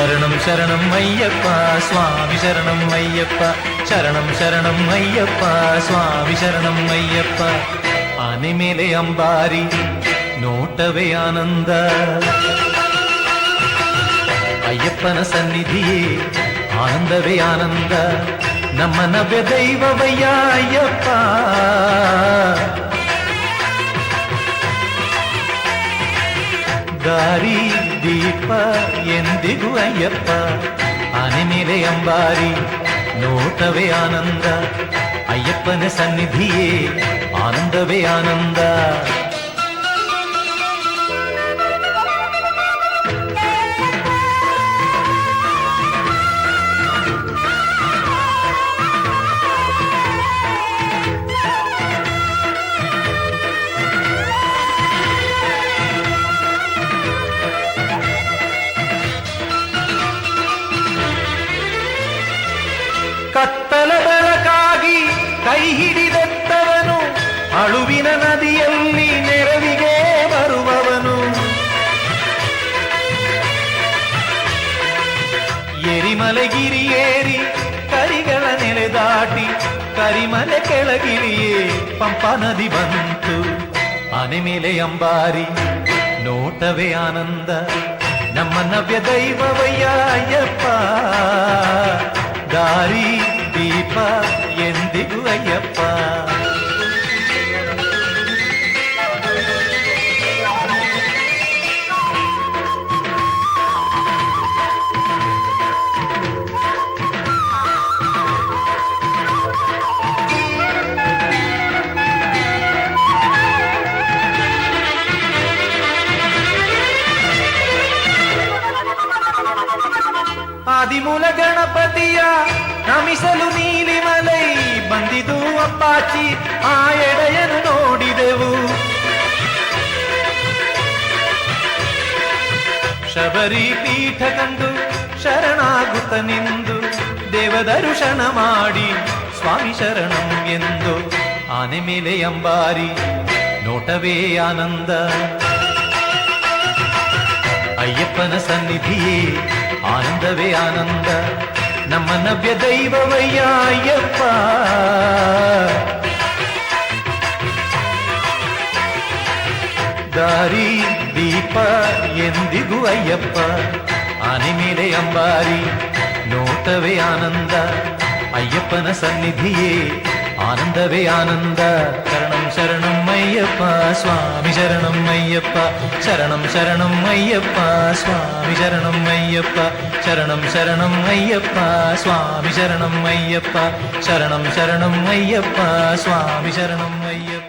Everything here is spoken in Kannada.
சரணம் சரணம் ஐயப்பா சுவாமி சரணம் ஐயப்பா சரணம் சரணம் ஐயப்பா சுவாமி சரணம் ஐயப்பா ಆನೆ ಮೇಲೆ ಅಂಬಾರಿ ನೋಟವೇ ಆನಂದ ಅಯ್ಯಪ್ಪನ ಸನ್ನಿಧಿಯೇ ಆನಂದವೇ ಆನಂದ ನಮ್ಮ ನವ್ಯ ದೈವವಯ್ಯ ಅಯ್ಯಪ್ಪ ದಾರಿ ದೀಪ ಎಂದಿಗೂ ಅಯ್ಯಪ್ಪ ಆನೆ ಮೇಲೆ ಅಂಬಾರಿ ನೋಟವೇ ಆನಂದ ಅಯ್ಯಪ್ಪನ ಸನ್ನಿಧಿಯೇ ಆನಂದವೇ ಆನಂದ ಕತ್ತಲ ಬೆಳಕಾಗಿ ಕೈ ಹಿಡಿದೆತ್ತವನು ಅಳುವಿನ ನದಿಯಲ್ಲಿ ನೆರವಿಗೆ ಬರುವವನು ಎರಿಮಲೆಗಿರಿಯೇರಿ ಕರಿಗಳ ನೆಲೆ ದಾಟಿ ಕರಿಮಲೆ ಕೆಳಗಿಳಿಯೇ ಪಂಪಾ ನದಿ ಬಂತು ಆನೆ ಮೇಲೆ ಅಂಬಾರಿ ನೋಟವೇ ಆನಂದ ನಮ್ಮ ನವ್ಯ ದೈವವಯ್ಯ ಅಯ್ಯಪ್ಪ ದಾರಿ ದೀಪ ಎಂದಿಗೂ ಅಯ್ಯಪ್ಪ ಆದಿಮೂಲ ಗಣಪತಿಯ ನಮಿಸಲು ನೀಲಿಮಲೈ ಬಂದಿದು ಅಪ್ಪಾಚಿ ಆ ಎಡೆಯನ್ನು ನೋಡಿದೆವು ಶಬರಿ ಪೀಠ ಕಂಡು ಶರಣಾಗುತ್ತ ನಿಂದು ದೇವದರ್ಶನ ಮಾಡಿ ಸ್ವಾಮಿ ಶರಣಂ ಎಂದು ಆನೆ ಮೇಲೆ ಅಂಬಾರಿ ನೋಟವೇ ಆನಂದ ಅಯ್ಯಪ್ಪನ ಸನ್ನಿಧಿಯೇ ಆನಂದವೇ ಆನಂದ ನಮ್ಮ ನವ್ಯ ದೈವವಯ್ಯ ಅಯ್ಯಪ್ಪ ದಾರಿ ದೀಪ ಎಂದಿಗೂ ಅಯ್ಯಪ್ಪ ಆನೆ ಮೇಲೆ ಅಂಬಾರಿ ನೋಟವೇ ಆನಂದ ಅಯ್ಯಪ್ಪನ ಸನ್ನಿಧಿಯೇ ಆನಂದವೇ ಆನಂದ ಶರಣಂ ಶರಣಂ ಅಯ್ಯಪ್ಪ ಸ್ವಾಮಿ ಶರಣಂ ಅಯ್ಯಪ್ಪ ಶರಣಂ ಶರಣಂ ಅಯ್ಯಪ್ಪ ಸ್ವಾಮಿ ಶರಣಂ ಅಯ್ಯಪ್ಪ ಶರಣಂ ಶರಣಂ ಅಯ್ಯಪ್ಪ ಸ್ವಾಮಿ ಶರಣಂ ಅಯ್ಯಪ್ಪ ಶರಣಂ ಶರಣಂ ಅಯ್ಯಪ್ಪ ಸ್ವಾಮಿ ಶರಣಂ ಅಯ್ಯಪ್ಪ